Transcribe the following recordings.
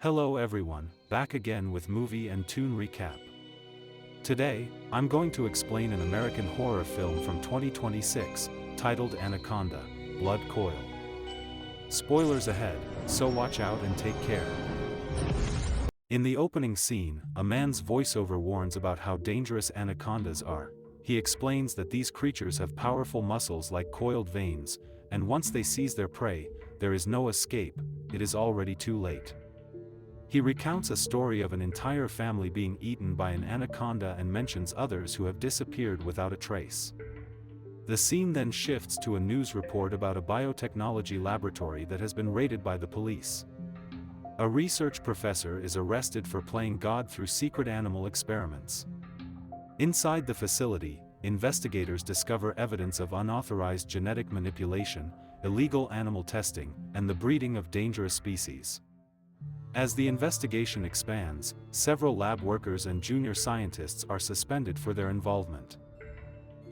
Hello everyone, back again with movie and tune recap. Today, I'm going to explain an American horror film from 2026, titled Anaconda, Blood Coil. Spoilers ahead, so watch out and take care. In the opening scene, a man's voiceover warns about how dangerous anacondas are. He explains that these creatures have powerful muscles like coiled veins, and once they seize their prey, there is no escape, it is already too late. He recounts a story of an entire family being eaten by an anaconda and mentions others who have disappeared without a trace. The scene then shifts to a news report about a biotechnology laboratory that has been raided by the police. A research professor is arrested for playing God through secret animal experiments. Inside the facility, investigators discover evidence of unauthorized genetic manipulation, illegal animal testing, and the breeding of dangerous species. As the investigation expands, several lab workers and junior scientists are suspended for their involvement.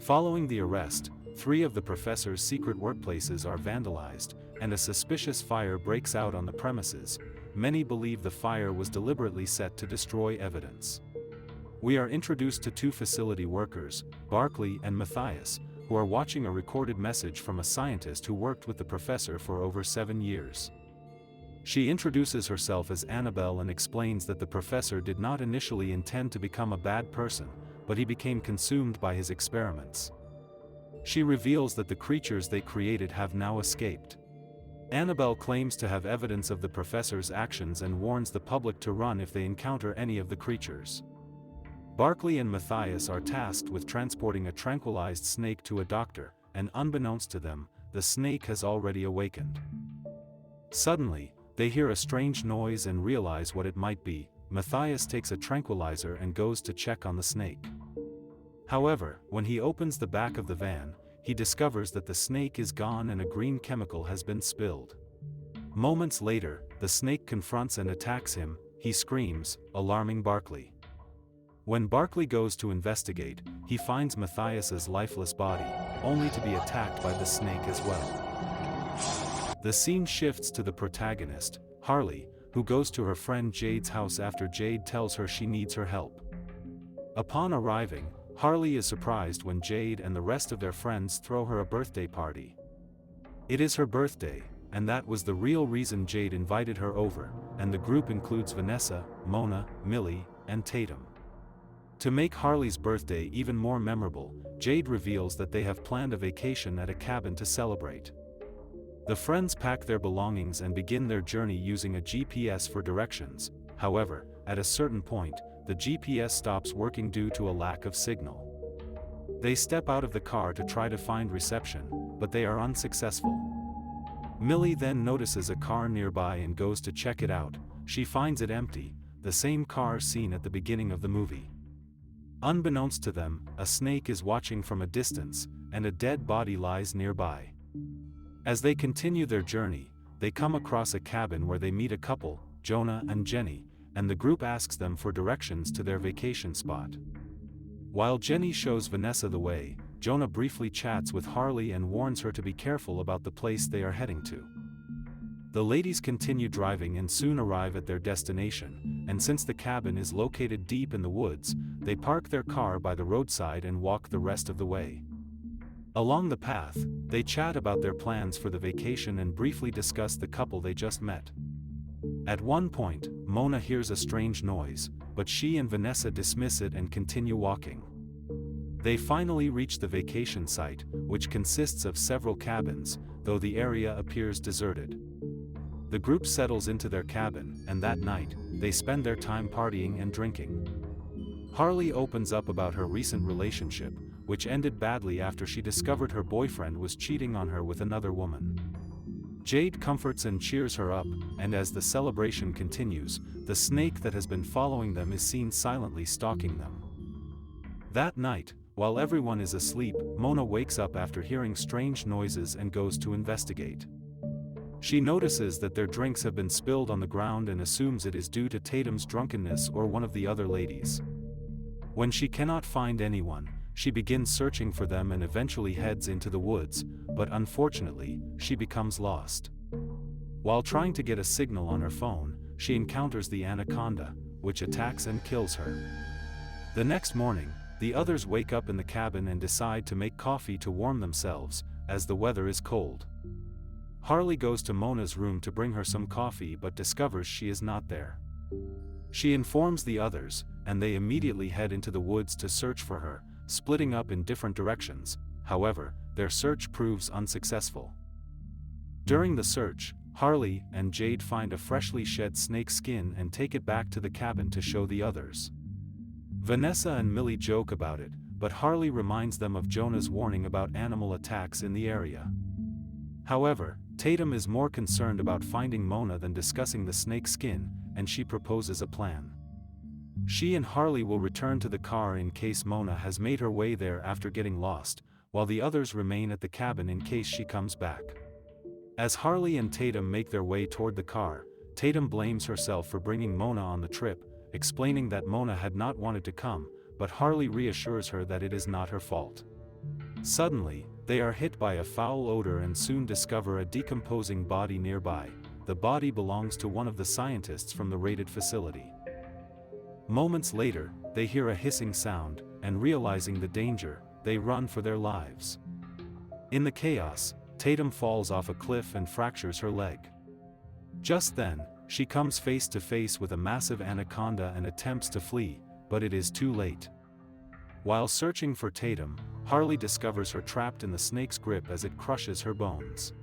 Following the arrest, 3 of the professor's secret workplaces are vandalized, and a suspicious fire breaks out on the premises. Many believe the fire was deliberately set to destroy evidence. We are introduced to 2 facility workers, Barkley and Matthias, who are watching a recorded message from a scientist who worked with the professor for over 7 years. She introduces herself as Annabelle and explains that the professor did not initially intend to become a bad person, but he became consumed by his experiments. She reveals that the creatures they created have now escaped. Annabelle claims to have evidence of the professor's actions and warns the public to run if they encounter any of the creatures. Barkley and Matthias are tasked with transporting a tranquilized snake to a doctor, and unbeknownst to them, the snake has already awakened. Suddenly, they hear a strange noise and realize what it might be. Matthias takes a tranquilizer and goes to check on the snake. However, when he opens the back of the van, he discovers that the snake is gone and a green chemical has been spilled. Moments later, the snake confronts and attacks him. He screams, alarming Barkley. When Barkley goes to investigate, he finds Matthias's lifeless body, only to be attacked by the snake as well. The scene shifts to the protagonist, Harley, who goes to her friend Jade's house after Jade tells her she needs her help. Upon arriving, Harley is surprised when Jade and the rest of their friends throw her a birthday party. It is her birthday, and that was the real reason Jade invited her over, and the group includes Vanessa, Mona, Millie, and Tatum. To make Harley's birthday even more memorable, Jade reveals that they have planned a vacation at a cabin to celebrate. The friends pack their belongings and begin their journey using a GPS for directions. However, at a certain point, the GPS stops working due to a lack of signal. They step out of the car to try to find reception, but they are unsuccessful. Millie then notices a car nearby and goes to check it out. She finds it empty, the same car seen at the beginning of the movie. Unbeknownst to them, a snake is watching from a distance, and a dead body lies nearby. As they continue their journey, they come across a cabin where they meet a couple, Jonah and Jenny, and the group asks them for directions to their vacation spot. While Jenny shows Vanessa the way, Jonah briefly chats with Harley and warns her to be careful about the place they are heading to. The ladies continue driving and soon arrive at their destination, and since the cabin is located deep in the woods, they park their car by the roadside and walk the rest of the way. Along the path, they chat about their plans for the vacation and briefly discuss the couple they just met. At one point, Mona hears a strange noise, but she and Vanessa dismiss it and continue walking. They finally reach the vacation site, which consists of several cabins, though the area appears deserted. The group settles into their cabin, and that night, they spend their time partying and drinking. Harley opens up about her recent relationship, which ended badly after she discovered her boyfriend was cheating on her with another woman. Jade comforts and cheers her up, and as the celebration continues, the snake that has been following them is seen silently stalking them. That night, while everyone is asleep, Mona wakes up after hearing strange noises and goes to investigate. She notices that their drinks have been spilled on the ground and assumes it is due to Tatum's drunkenness or one of the other ladies. When she cannot find anyone, she begins searching for them and eventually heads into the woods, but unfortunately, she becomes lost. While trying to get a signal on her phone, she encounters the Anaconda, which attacks and kills her. The next morning, the others wake up in the cabin and decide to make coffee to warm themselves, as the weather is cold. Harley goes to Mona's room to bring her some coffee but discovers she is not there. She informs the others, and they immediately head into the woods to search for her, splitting up in different directions. However, their search proves unsuccessful. During the search, Harley and Jade find a freshly shed snake skin and take it back to the cabin to show the others. Vanessa and Millie joke about it, but Harley reminds them of Jonah's warning about animal attacks in the area. However, Tatum is more concerned about finding Mona than discussing the snake skin, and she proposes a plan. She and Harley will return to the car in case Mona has made her way there after getting lost, while the others remain at the cabin in case she comes back. As Harley and Tatum make their way toward the car, Tatum blames herself for bringing Mona on the trip, explaining that Mona had not wanted to come, but Harley reassures her that it is not her fault. Suddenly, they are hit by a foul odor and soon discover a decomposing body nearby. The body belongs to one of the scientists from the raided facility. Moments later, they hear a hissing sound, and realizing the danger, they run for their lives. In the chaos, Tatum falls off a cliff and fractures her leg. Just then, she comes face to face with a massive anaconda and attempts to flee, but it is too late. While searching for Tatum, Harley discovers her trapped in the snake's grip as it crushes her bones.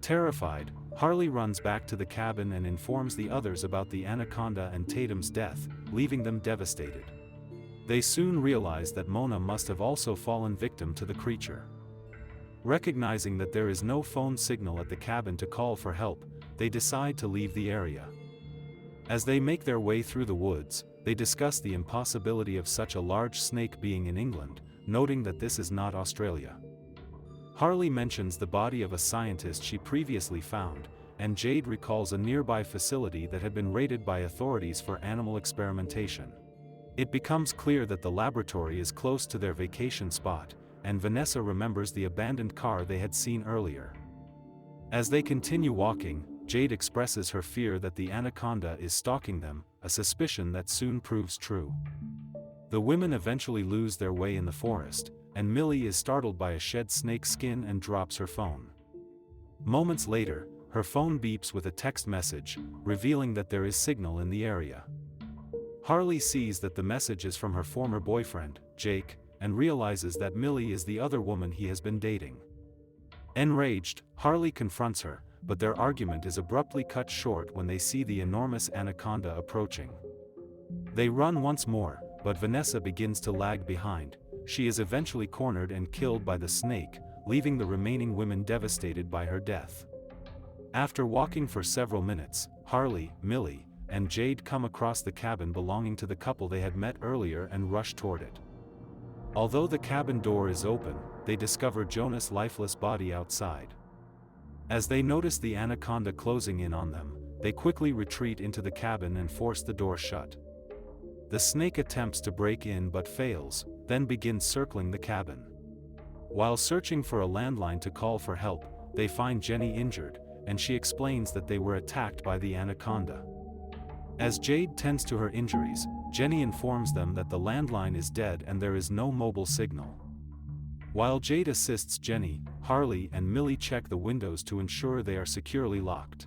Terrified, Harley runs back to the cabin and informs the others about the anaconda and Tatum's death, leaving them devastated. They soon realize that Mona must have also fallen victim to the creature. Recognizing that there is no phone signal at the cabin to call for help, they decide to leave the area. As they make their way through the woods, they discuss the impossibility of such a large snake being in England, noting that this is not Australia. Harley mentions the body of a scientist she previously found, and Jade recalls a nearby facility that had been raided by authorities for animal experimentation. It becomes clear that the laboratory is close to their vacation spot, and Vanessa remembers the abandoned car they had seen earlier. As they continue walking, Jade expresses her fear that the anaconda is stalking them, a suspicion that soon proves true. The women eventually lose their way in the forest, and Millie is startled by a shed snake skin and drops her phone. Moments later, her phone beeps with a text message, revealing that there is signal in the area. Harley sees that the message is from her former boyfriend, Jake, and realizes that Millie is the other woman he has been dating. Enraged, Harley confronts her, but their argument is abruptly cut short when they see the enormous anaconda approaching. They run once more, but Vanessa begins to lag behind. She is eventually cornered and killed by the snake, leaving the remaining women devastated by her death. After walking for several minutes, Harley, Millie, and Jade come across the cabin belonging to the couple they had met earlier and rush toward it. Although the cabin door is open, they discover Jonah's lifeless body outside. As they notice the anaconda closing in on them, they quickly retreat into the cabin and force the door shut. The snake attempts to break in but fails, then begins circling the cabin. While searching for a landline to call for help, they find Jenny injured, and she explains that they were attacked by the anaconda. As Jade tends to her injuries, Jenny informs them that the landline is dead and there is no mobile signal. While Jade assists Jenny, Harley and Millie check the windows to ensure they are securely locked.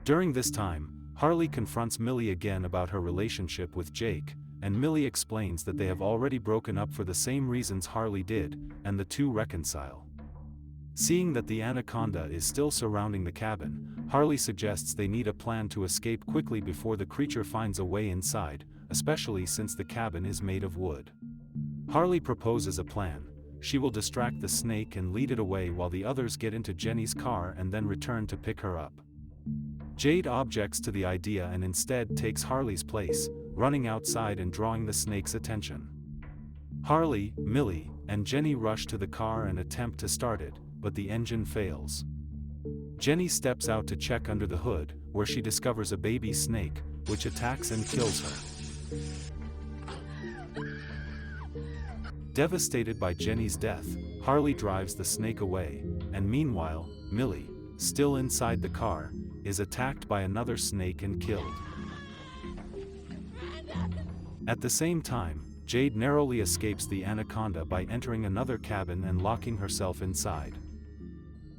During this time, Harley confronts Millie again about her relationship with Jake, and Millie explains that they have already broken up for the same reasons Harley did, and the two reconcile. Seeing that the anaconda is still surrounding the cabin, Harley suggests they need a plan to escape quickly before the creature finds a way inside, especially since the cabin is made of wood. Harley proposes a plan. She will distract the snake and lead it away while the others get into Jenny's car and then return to pick her up. Jade objects to the idea and instead takes Harley's place, running outside and drawing the snake's attention. Harley, Millie, and Jenny rush to the car and attempt to start it, but the engine fails. Jenny steps out to check under the hood, where she discovers a baby snake, which attacks and kills her. Devastated by Jenny's death, Harley drives the snake away, and meanwhile, Millie, still inside the car, is attacked by another snake and killed. At the same time, Jade narrowly escapes the Anaconda by entering another cabin and locking herself inside.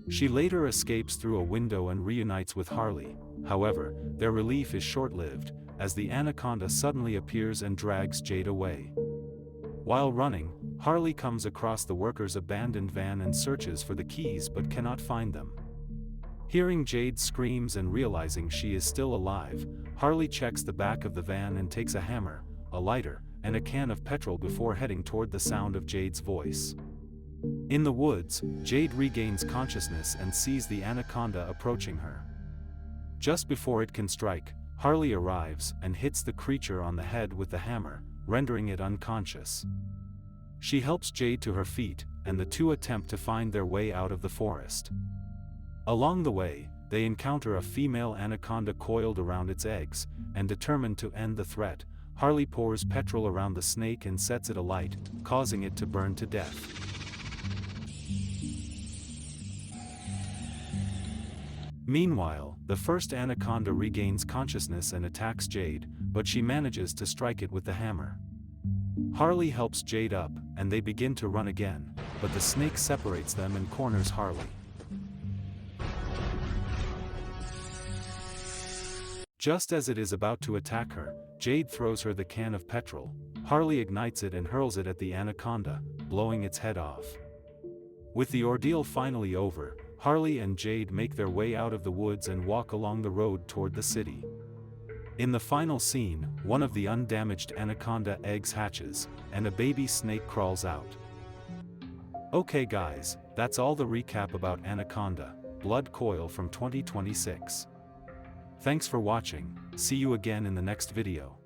She later escapes through a window and reunites with Harley. However, their relief is short-lived, as the Anaconda suddenly appears and drags Jade away. While running, Harley comes across the workers' abandoned van and searches for the keys but cannot find them. Hearing Jade's screams and realizing she is still alive, Harley checks the back of the van and takes a hammer, a lighter, and a can of petrol before heading toward the sound of Jade's voice. In the woods, Jade regains consciousness and sees the Anaconda approaching her. Just before it can strike, Harley arrives and hits the creature on the head with the hammer, rendering it unconscious. She helps Jade to her feet, and the two attempt to find their way out of the forest. Along the way, they encounter a female anaconda coiled around its eggs, and determined to end the threat, Harley pours petrol around the snake and sets it alight, causing it to burn to death. Meanwhile, the first anaconda regains consciousness and attacks Jade, but she manages to strike it with the hammer. Harley helps Jade up, and they begin to run again, but the snake separates them and corners Harley. Just as it is about to attack her, Jade throws her the can of petrol. Harley ignites it and hurls it at the anaconda, blowing its head off. With the ordeal finally over, Harley and Jade make their way out of the woods and walk along the road toward the city. In the final scene, one of the undamaged anaconda eggs hatches, and a baby snake crawls out. Okay guys, that's all the recap about Anaconda, Blood Coil from 2026. Thanks for watching, see you again in the next video.